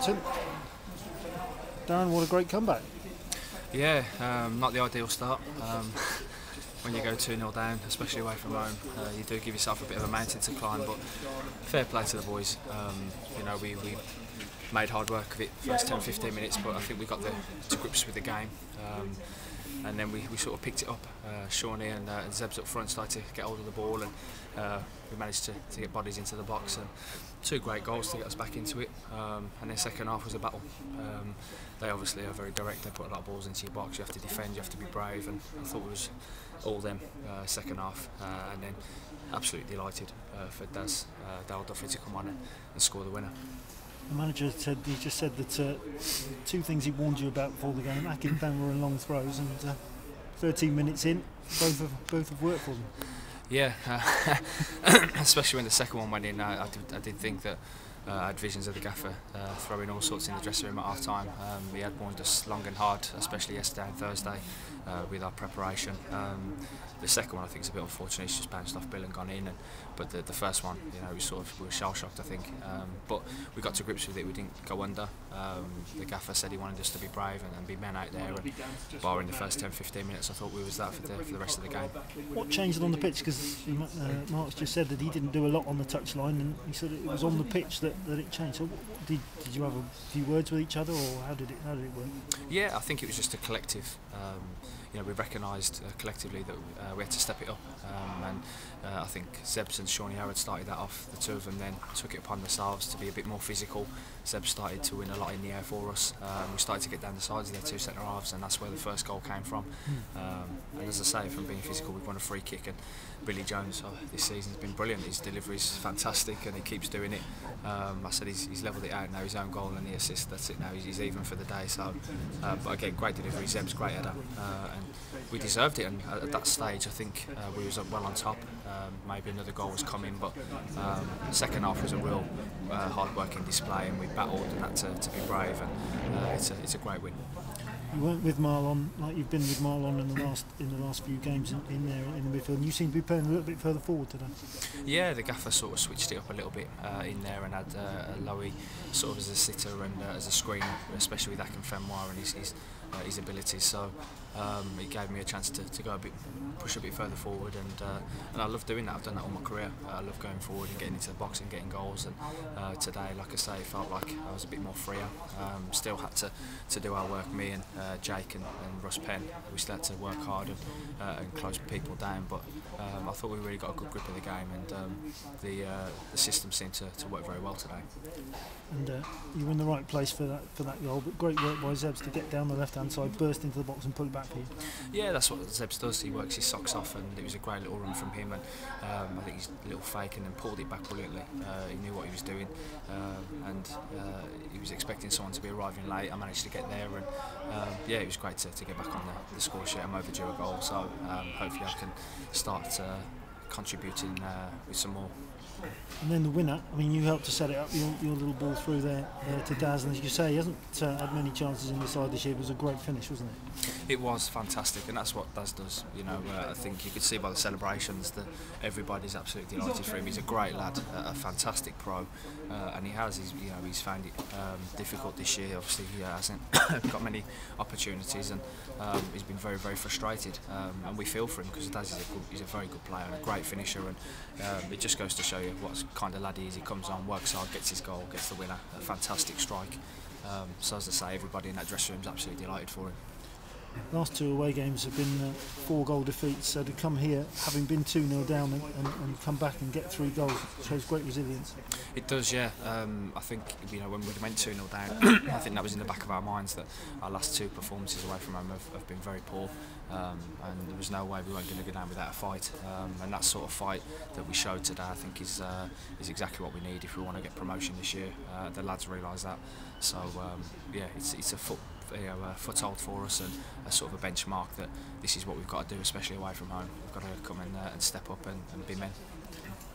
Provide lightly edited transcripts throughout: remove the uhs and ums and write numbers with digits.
Northampton. Darren, what a great comeback. Yeah, not the ideal start. When you go 2-0 down, especially away from home, you do give yourself a bit of a mountain to climb, but fair play to the boys. You know, we made hard work of it first 10-15 minutes, but I think we got to grips with the game. And then we sort of picked it up. Shawnee and Zeb's up front started to get hold of the ball, and we managed to get bodies into the box. And 2 great goals to get us back into it. And then second half was a battle. They obviously are very direct. They put a lot of balls into your box. You have to defend. You have to be brave. And I thought it was all them second half. And then absolutely delighted for Darren Carter to come on and score the winner. The manager just said that 2 things he warned you about before the game: Akinfenwa and long throws, and 13 minutes in, both have worked for them. Yeah, especially when the second one went in, I did think that I had visions of the gaffer throwing all sorts in the dressing room at half time. He had warned us long and hard, especially yesterday and Thursday, with our preparation. The second one, I think, is a bit unfortunate. It's just bounced off Bill and gone in. But the first one, you know, we were shell shocked, I think. But we got to grips with it. We didn't go under. The gaffer said he wanted us to be brave and be men out there. And barring the first 10-15 minutes, I thought we was that for the rest of the game. What changed on the pitch? Because Mark's just said that he didn't do a lot on the touchline, and he said it was on the pitch that it changed. So did you have a few words with each other, or how did it work? Yeah, I think it was just a collective. You know, we recognised collectively that we had to step it up, and I think Zebs and Shawnee Howard started that off. The 2 of them then took it upon themselves to be a bit more physical. Zeb started to win a lot in the air for us. We started to get down the sides of their 2 centre halves, and that's where the first goal came from. And as I say, from being physical, we've won a free kick, and Billy Jones this season's been brilliant. His delivery's fantastic, and he keeps doing it. I said he's levelled it out now, his own goal and the assist. That's it now. He's even for the day. So, but again, great delivery. Zeb's great header, and we deserved it. And at that stage, I think we was well on top. Maybe another goal was coming, but second half was a real hard-working display, and we battled and had to be brave. And it's a great win. You weren't with Marlon like you've been with Marlon in the last few games in there in the midfield, and you seem to be playing a little bit further forward today. Yeah, the gaffer sort of switched it up a little bit in there and had Lowy sort of as a sitter and as a screener, especially with Akinfenwa and his abilities. So it gave me a chance to go push a bit further forward, and I love doing that. I've done that all my career. I love going forward and getting into the box and getting goals. And today, like I say, it felt like I was a bit more freer. Still had to do our work. Me and Jake and Russ Penn, we still had to work hard and close people down. But I thought we really got a good grip of the game, and the system seemed to work very well today. And you were in the right place for that goal, but great work by Zebs to get down the left-hand side, burst into the box and pull it back for you. Yeah, that's what Zebs does. He works his socks off, and it was a great little run from him, and I think he's a little fake and then pulled it back brilliantly. He knew what he was doing, and he was expecting someone to be arriving late. I managed to get there, and yeah, it was great to get back on the score sheet. I'm overdue a goal, so hopefully I can start contributing with some more. And then the winner, I mean, you helped to set it up, your little ball through there to Daz, and as you say, he hasn't had many chances in the side this year. It was a great finish, wasn't it? It was fantastic, and that's what Daz does. You know, I think you could see by the celebrations that everybody's absolutely delighted for him. He's a great lad, a fantastic pro, and he's found it difficult this year. Obviously, he hasn't got many opportunities, and he's been very, very frustrated. And we feel for him because Daz is a very good player and a great finisher, and it just goes to show you what kind of lad he is. He comes on, works hard, gets his goal, gets the winner. A fantastic strike. So as I say, everybody in that dressing room is absolutely delighted for him. Last 2 away games have been 4-goal defeats, so to come here having been 2-0 down and come back and get 3 goals shows great resilience. It does, yeah. I think when we went 2-0 down, I think that was in the back of our minds that our last 2 performances away from home have been very poor, and there was no way we weren't going to go down without a fight. And that sort of fight that we showed today, I think, is exactly what we need if we want to get promotion this year. The lads realise that, so yeah, it's a foothold for us and a sort of a benchmark that this is what we've got to do, especially away from home. We've got to come in and step up and be men.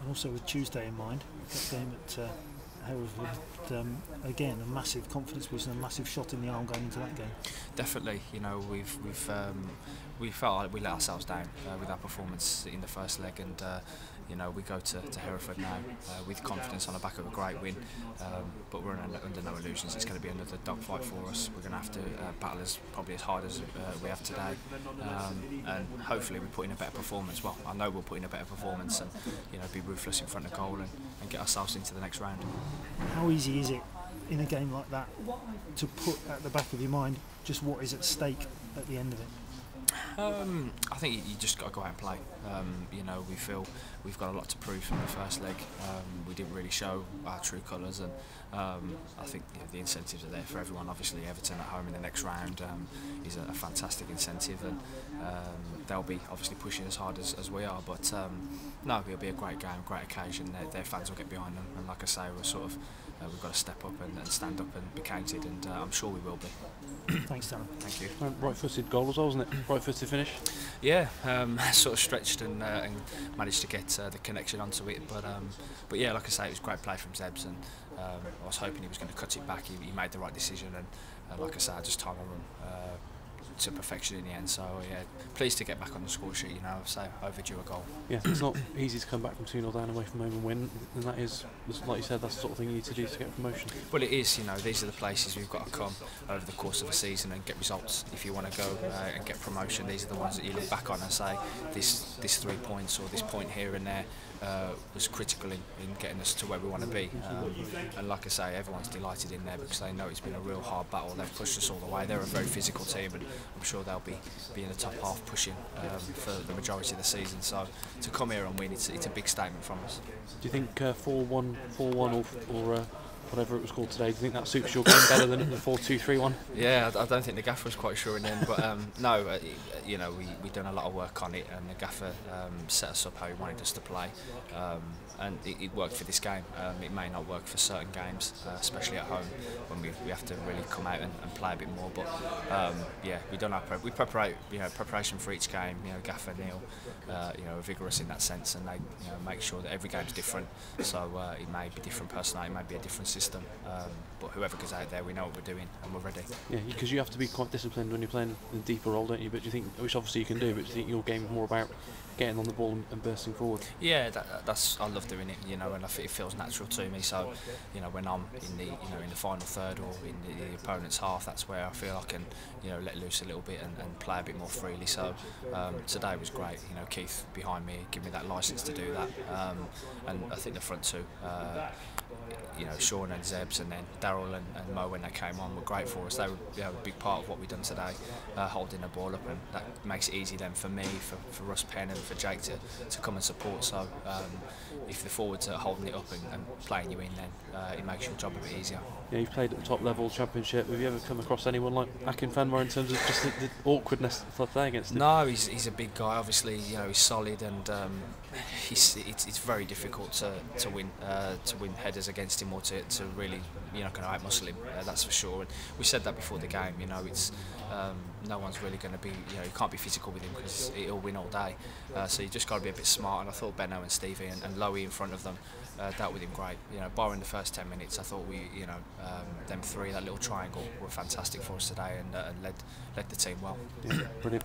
And also with Tuesday in mind, that game at Hereford, again a massive confidence boost and a massive shot in the arm going into that game. Definitely, you know, we felt like we let ourselves down with our performance in the first leg, and you know, we go to Hereford now with confidence on the back of a great win, but we're under no illusions. It's going to be another dogfight for us. We're going to have to battle probably as hard as we have today, and hopefully we put in a better performance. Well, I know we'll put in a better performance and, you know, be ruthless in front of goal and get ourselves into the next round. How easy is it in a game like that to put at the back of your mind just what is at stake at the end of it? I think you just got to go out and play. You know, we feel we've got a lot to prove from the first leg. We didn't really show our true colours, and I think, you know, the incentives are there for everyone. Obviously, Everton at home in the next round is a fantastic incentive, and they'll be obviously pushing as hard as we are. But no, it'll be a great game, great occasion. Their fans will get behind them, and like I say, we're sort of we've got to step up and stand up and be counted, and I'm sure we will be. Thanks, Darren. Thank you. Right-footed goal as well, wasn't it? Right-footed finish. Yeah, sort of stretched and managed to get the connection onto it, but yeah, like I say, it was great play from Zebs, and I was hoping he was going to cut it back. He made the right decision, and like I say, I just timed him to perfection in the end. So yeah, pleased to get back on the score sheet. You know, say overdue a goal. Yeah, it's not easy to come back from 2-0 down away from home and win, and that is, like you said, that's the sort of thing you need to do to get promotion. Well, it is. You know, these are the places we've got to come over the course of a season and get results. If you want to go and get promotion, these are the ones that you look back on and say, this 3 points or this point here and there was critical in getting us to where we want to be. And like I say, everyone's delighted in there because they know it's been a real hard battle. They've pushed us all the way. They're a very physical team, and I'm sure they'll be in the top half pushing for the majority of the season. So to come here and win, it's a big statement from us. Do you think 4-1 or whatever it was called today, do you think that suits your game better than the 4-2-3-1? Yeah, I don't think the gaffer was quite sure in the end, but no, you know, we've done a lot of work on it, and the gaffer set us up how he wanted us to play, and it worked for this game. It may not work for certain games, especially at home when we have to really come out and play a bit more. But yeah, we done our preparation for each game. You know, gaffer Neil, you know, are vigorous in that sense, and they, you know, make sure that every game's different. So it may be different personality, it may be a different system, but whoever goes out there, we know what we're doing and we're ready. Yeah, because you have to be quite disciplined when you're playing a deeper role, don't you? But do you think, which obviously you can do, but do you think your game is more about getting on the ball and bursting forward? Yeah, that's I love doing it, you know, and I think it feels natural to me. So, you know, when I'm in the in the final third or in the opponent's half, that's where I feel I can, you know, let loose a little bit and play a bit more freely. So today was great. You know, Keith behind me gave me that licence to do that, and I think the front two, you know, Sean and Zebs and then Daryl and Mo, when they came on, were great for us. They were, you know, a big part of what we've done today, holding the ball up, and that makes it easy then for me, for Russ Penn and for Jake to come and support. So if the forwards are holding it up and playing you in, then it makes your job a bit easier. Yeah, you've played at the top level, Championship. Have you ever come across anyone like Akinfenwa in terms of just the awkwardness of playing against him? No, he's a big guy. Obviously, you know, he's solid, and it's very difficult to win headers against him, or to really, you know, kind of outmuscle him. That's for sure. And we said that before the game. You know, it's no one's really going to be, you know, you can't be physical with him because he'll win all day. So you just got to be a bit smart. And I thought Benno and Stevie and Lowy in front of them dealt with him great. You know, barring the first 10 minutes, I thought them three, that little triangle, were fantastic for us today, and led the team well. Yeah, brilliant.